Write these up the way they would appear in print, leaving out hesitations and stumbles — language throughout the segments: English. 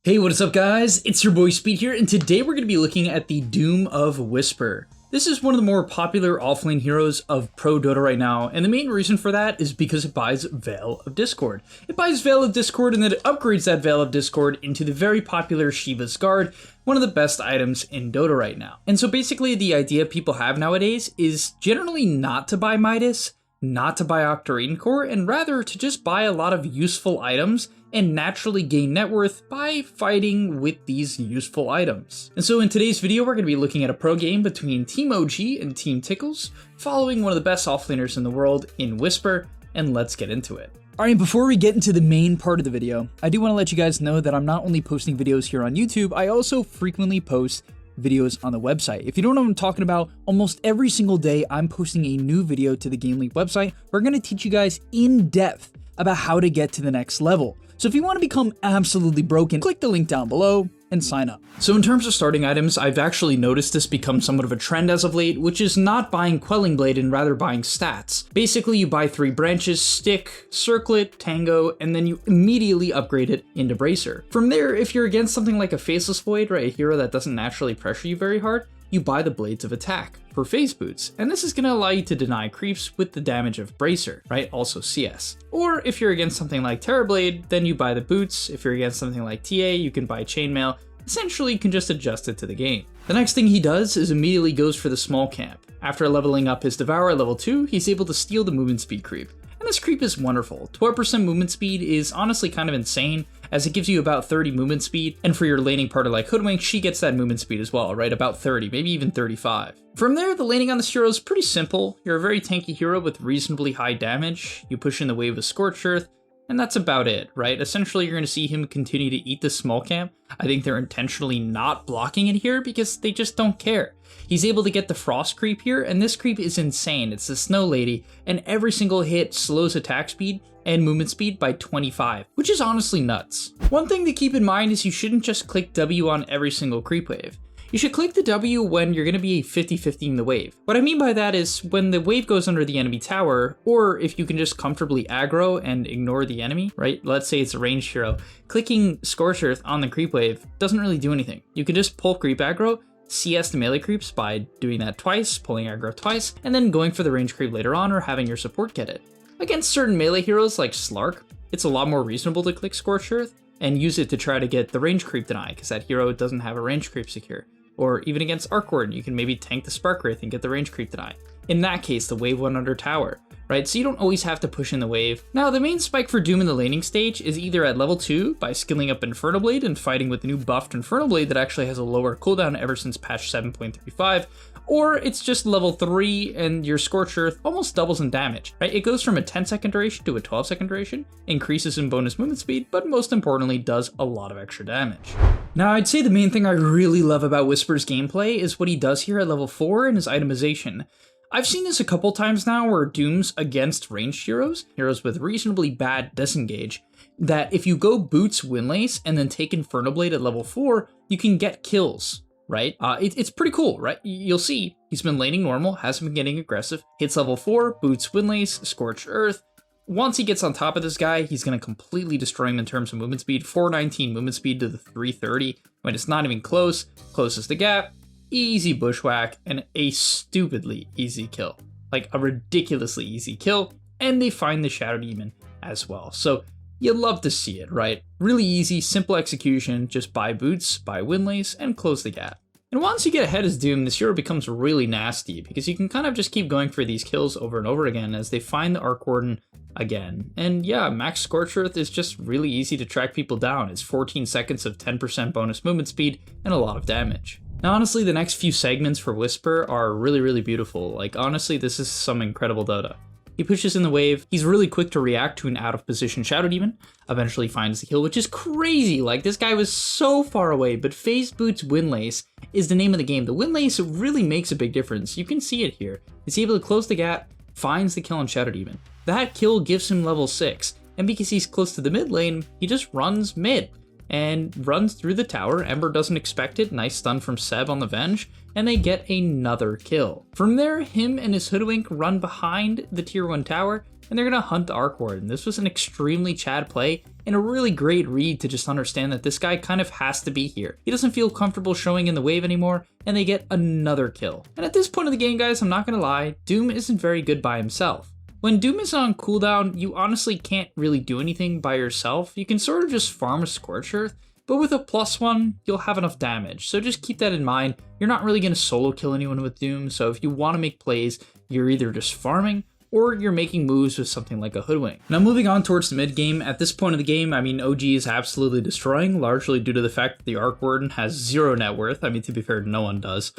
Hey, what is up guys? It's your boy Speed here, and today we're going to be looking at the Doom of Whisper. This is one of the more popular offlane heroes of Pro Dota right now, and the main reason for that is because it buys Veil of Discord. It buys Veil of Discord and then it upgrades that Veil of Discord into the very popular Shiva's Guard, one of the best items in Dota right now. And so basically the idea people have nowadays is generally not to buy Midas, not to buy Octarine Core, and rather to just buy a lot of useful items and naturally gain net worth by fighting with these useful items. And so in today's video, we're going to be looking at a pro game between Team OG and Team Tickles, following one of the best offlaners in the world in Whisper, and let's get into it. Alright, before we get into the main part of the video, I do want to let you guys know that I'm not only posting videos here on YouTube, I also frequently post videos on the website. If you don't know what I'm talking about, almost every single day I'm posting a new video to the Game League website. We're going to teach you guys in depth about how to get to the next level. So if you want to become absolutely broken, click the link down below and sign up. So in terms of starting items, I've actually noticed this become somewhat of a trend as of late, which is not buying Quelling Blade and rather buying stats. Basically, you buy 3 branches, Stick, Circlet, Tango, and then you immediately upgrade it into Bracer. From there, if you're against something like a Faceless Void, right, a hero that doesn't naturally pressure you very hard, you buy the Blades of Attack for phase boots, and this is going to allow you to deny creeps with the damage of Bracer, right, also CS. Or if you're against something like Terrorblade, then you buy the boots. If you're against something like TA, you can buy Chainmail. Essentially, you can just adjust it to the game. The next thing he does is immediately goes for the small camp. After leveling up his Devourer at level 2, he's able to steal the movement speed creep. And this creep is wonderful. 12% movement speed is honestly kind of insane, as it gives you about 30 movement speed, and for your laning partner like Hoodwink, she gets that movement speed as well, right? About 30, maybe even 35. From there, the laning on this hero is pretty simple. You're a very tanky hero with reasonably high damage. You push in the wave of Scorched Earth, and that's about it, right? Essentially, you're going to see him continue to eat this small camp. I think they're intentionally not blocking it here because they just don't care. He's able to get the Frost creep here, and this creep is insane. It's the Snow Lady, and every single hit slows attack speed and movement speed by 25, which is honestly nuts. One thing to keep in mind is you shouldn't just click W on every single creep wave. You should click the W when you're going to be 50-50 in the wave. What I mean by that is when the wave goes under the enemy tower, or if you can just comfortably aggro and ignore the enemy, right? Let's say it's a ranged hero. Clicking Scorched Earth on the creep wave doesn't really do anything. You can just pull creep aggro, CS the melee creeps by doing that twice, pulling aggro twice, and then going for the range creep later on or having your support get it. Against certain melee heroes like Slark, it's a lot more reasonable to click Scorched Earth and use it to try to get the range creep deny, because that hero doesn't have a range creep secure. Or even against Arc Warden, you can maybe tank the Spark Wraith and get the range creep deny. In that case, the wave went under tower, right? So you don't always have to push in the wave. Now, the main spike for Doom in the laning stage is either at level 2 by skilling up Infernal Blade and fighting with the new buffed Infernal Blade that actually has a lower cooldown ever since patch 7.35, or it's just level 3 and your Scorched Earth almost doubles in damage, right? It goes from a 10-second duration to a 12-second duration, increases in bonus movement speed, but most importantly does a lot of extra damage. Now, I'd say the main thing I really love about Whisper's gameplay is what he does here at level 4 in his itemization. I've seen this a couple times now where Doom's against ranged heroes with reasonably bad disengage, that if you go Boots Windlace and then take Infernal Blade at level 4, you can get kills, right? It's pretty cool, right? You'll see he's been laning normal, hasn't been getting aggressive, hits level 4, Boots Windlace, Scorched Earth. Once he gets on top of this guy, he's going to completely destroy him in terms of movement speed. 419 movement speed to the 330 when it's not even close, closes the gap. Easy bushwhack, and a stupidly easy kill. Like a ridiculously easy kill, and they find the Shadow Demon as well. So you love to see it, right? Really easy, simple execution, just buy boots, buy Windlace, and close the gap. And once you get ahead as Doom, this hero becomes really nasty, because you can kind of just keep going for these kills over and over again as they find the Arc Warden again. And yeah, Max Scorched Earth is just really easy to track people down. It's 14 seconds of 10% bonus movement speed and a lot of damage. Now, honestly, the next few segments for Whisper are really beautiful. Like, honestly, this is some incredible Dota. He pushes in the wave, he's really quick to react to an out-of-position Shadow Demon, eventually finds the heal, which is crazy. Like, this guy was so far away, but Phase Boots Windlace is the name of the game. The Windlace really makes a big difference. You can see it here. He's able to close the gap, finds the kill on Shadow Demon. That kill gives him level 6, and because he's close to the mid lane, he just runs mid and runs through the tower. Ember doesn't expect it. Nice stun from Seb on the Venge, and they get another kill. From there, him and his Hoodwink run behind the tier 1 tower, and they're gonna hunt the Arc Warden. This was an extremely Chad play, and a really great read to just understand that this guy kind of has to be here. He doesn't feel comfortable showing in the wave anymore, and they get another kill. And at this point of the game, guys, I'm not gonna lie, Doom isn't very good by himself. When Doom is on cooldown, you honestly can't really do anything by yourself. You can sort of just farm a Scorched Earth, but with a +1, you'll have enough damage. So just keep that in mind. You're not really gonna solo kill anyone with Doom, so if you wanna make plays, you're either just farming or you're making moves with something like a Hoodwink. Now moving on towards the mid game, at this point of the game, I mean, OG is absolutely destroying, largely due to the fact that the Arc Warden has 0 net worth. I mean, to be fair, no one does.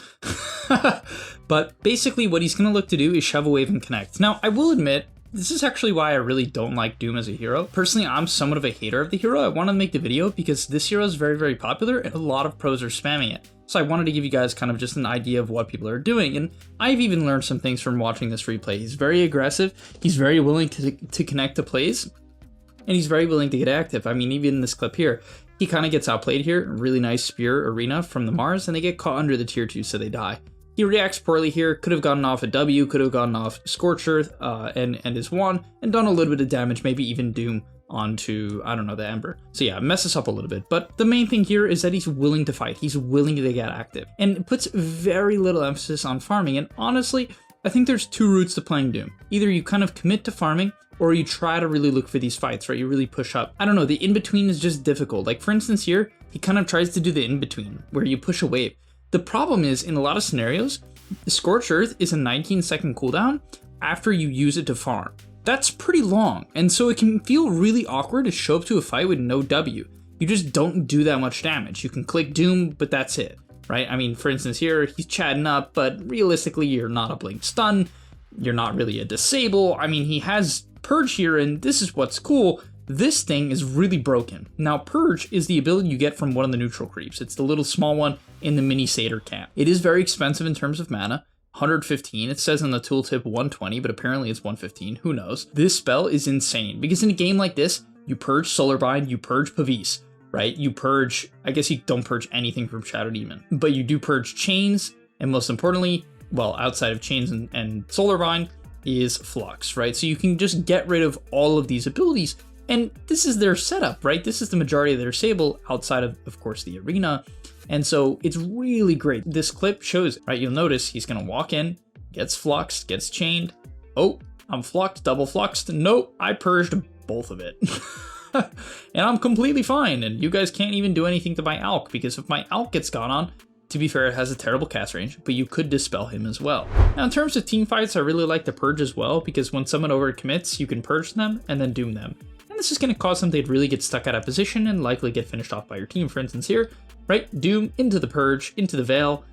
But basically what he's gonna look to do is shove a wave and connect. Now, I will admit, this is actually why I really don't like Doom as a hero. Personally, I'm somewhat of a hater of the hero. I wanted to make the video because this hero is very, very popular and a lot of pros are spamming it. So I wanted to give you guys kind of just an idea of what people are doing. And I've even learned some things from watching this replay. He's very aggressive. He's very willing to connect to plays. And he's very willing to get active. I mean, even in this clip here, he kind of gets outplayed here. Really nice spear arena from the Mars, and they get caught under the tier 2, so they die. He reacts poorly here, could have gotten off a W, could have gotten off Scorched Earth and his wand, and done a little bit of damage, maybe even Doom onto, I don't know, the Ember. So yeah, messes up a little bit. But the main thing here is that he's willing to fight. He's willing to get active. And it puts very little emphasis on farming. And honestly, I think there's 2 routes to playing Doom. Either you kind of commit to farming, or you try to really look for these fights, right? You really push up. I don't know, the in-between is just difficult. Like for instance here, he kind of tries to do the in-between, where you push a wave. The problem is, in a lot of scenarios, the Scorched Earth is a 19-second cooldown after you use it to farm. That's pretty long, and so it can feel really awkward to show up to a fight with no W. You just don't do that much damage. You can click Doom, but that's it, right? I mean, for instance here, he's chatting up, but realistically, you're not a blink stun, you're not really a disable. I mean, he has Purge here, and this is what's cool. This thing is really broken. Now, Purge is the ability you get from one of the neutral creeps. It's the little small one in the mini Satyr camp. It is very expensive in terms of mana, 115. It says on the tooltip 120, but apparently it's 115. Who knows? This spell is insane because in a game like this, you purge Solar Bind, you purge Pavis, right? You purge, I guess you don't purge anything from Shadow Demon, but you do purge Chains, and most importantly, well, outside of Chains and Solar Bind, is Flux, right? So you can just get rid of all of these abilities. And this is their setup, right? This is the majority of their stable outside of course, the arena. And so it's really great. This clip shows it, right? You'll notice he's going to walk in, gets fluxed, gets chained. Oh, I'm fluxed, double fluxed. Nope, I purged both of it. And I'm completely fine. And you guys can't even do anything to my Alk, because if my Alk gets gone on, to be fair, it has a terrible cast range, but you could dispel him as well. Now, in terms of team fights, I really like the purge as well, because when someone overcommits, you can purge them and then doom them. And this is going to cause them to really get stuck out of position and likely get finished off by your team. For instance here, right? Doom into the Purge, into the Veil,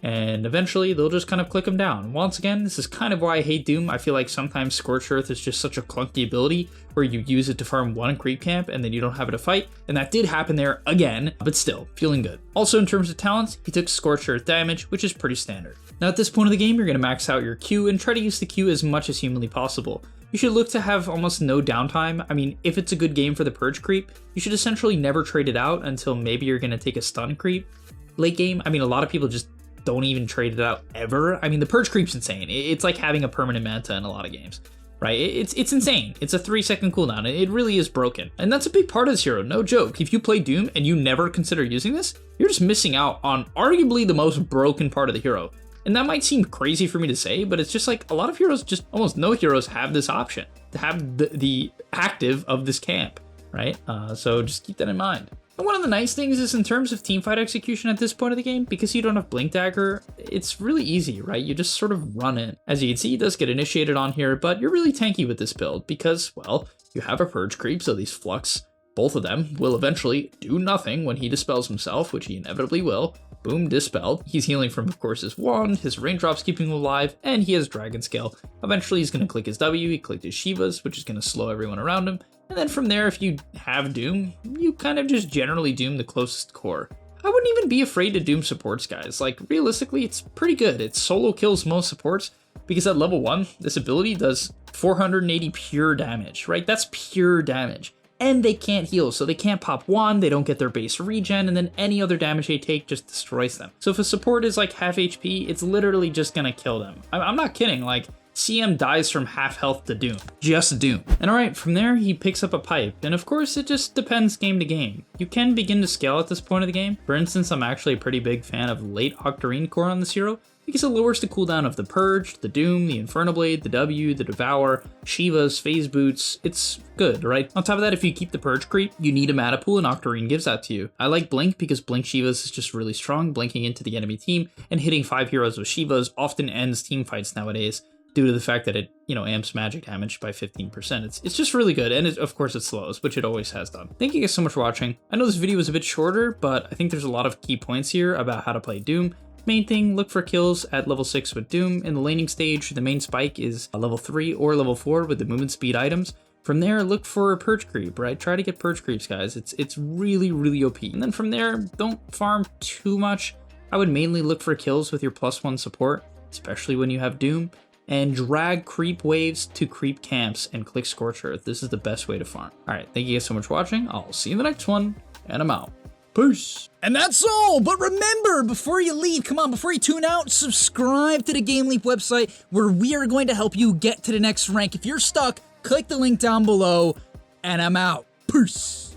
and eventually they'll just kind of click them down. Once again, this is kind of why I hate Doom. I feel like sometimes Scorched Earth is just such a clunky ability where you use it to farm one creep camp and then you don't have it to fight. And that did happen there again, but still, feeling good. Also, in terms of talents, he took Scorched Earth damage, which is pretty standard. Now at this point of the game, you're going to max out your Q and try to use the Q as much as humanly possible. You should look to have almost no downtime. I mean, if it's a good game for the Purge creep, you should essentially never trade it out until maybe you're going to take a stun creep. Late game, I mean, a lot of people just don't even trade it out ever. I mean, the Purge creep's insane. It's like having a permanent manta in a lot of games, right? It's insane. It's a 3-second cooldown. It really is broken. And that's a big part of this hero, no joke. If you play Doom and you never consider using this, you're just missing out on arguably the most broken part of the hero. And that might seem crazy for me to say, but it's just like a lot of heroes, just almost no heroes have this option to have the active of this camp, right? So just keep that in mind. And one of the nice things is in terms of teamfight execution at this point of the game, because you don't have Blink Dagger, it's really easy, right? You just sort of run in. As you can see, he does get initiated on here, but you're really tanky with this build because, well, you have a Purge creep, so these Flux, both of them, will eventually do nothing when he dispels himself, which he inevitably will. Boom, dispelled. He's healing from, of course, his wand, his raindrops keeping him alive, and he has Dragon Scale. Eventually, he's going to click his W, he clicked his Shivas, which is going to slow everyone around him. And then from there, if you have Doom, you kind of just generally Doom the closest core. I wouldn't even be afraid to Doom supports, guys. Like, realistically, it's pretty good. It solo kills most supports, because at level 1, this ability does 480 pure damage, right? That's pure damage. And they can't heal, so they can't pop wand, they don't get their base regen, and then any other damage they take just destroys them. So if a support is like half HP, it's literally just gonna kill them. I'm not kidding, like, CM dies from half health to Doom. Just Doom. And alright, from there he picks up a pipe, and of course it just depends game to game. You can begin to scale at this point of the game. For instance, I'm actually a pretty big fan of late Octarine core on this hero, because it lowers the cooldown of the Purge, the Doom, the Inferno Blade, the W, the Devour, Shivas, Phase Boots. It's good, right? On top of that, if you keep the Purge creep, you need a mana pool and Octarine gives that to you. I like Blink because Blink Shivas is just really strong, blinking into the enemy team, and hitting 5 heroes with Shivas often ends team fights nowadays due to the fact that it, amps magic damage by 15%. It's just really good, and of course it slows, which it always has done. Thank you guys so much for watching. I know this video was a bit shorter, but I think there's a lot of key points here about how to play Doom. Main thing, look for kills at level 6 with Doom. In the laning stage, the main spike is a level 3 or level 4 with the movement speed items. From there, look for a Purge creep, right? Try to get Purge creeps, guys. It's really, really OP. And then from there, don't farm too much. I would mainly look for kills with your +1 support, especially when you have Doom. And drag creep waves to creep camps and click Scorch Earth. This is the best way to farm. All right, thank you guys so much for watching. I'll see you in the next one, and I'm out. Peace. And that's all, but remember, before you leave, come on, before you tune out, subscribe to the Game Leap website where we are going to help you get to the next rank. If you're stuck, click the link down below, and I'm out. Peace.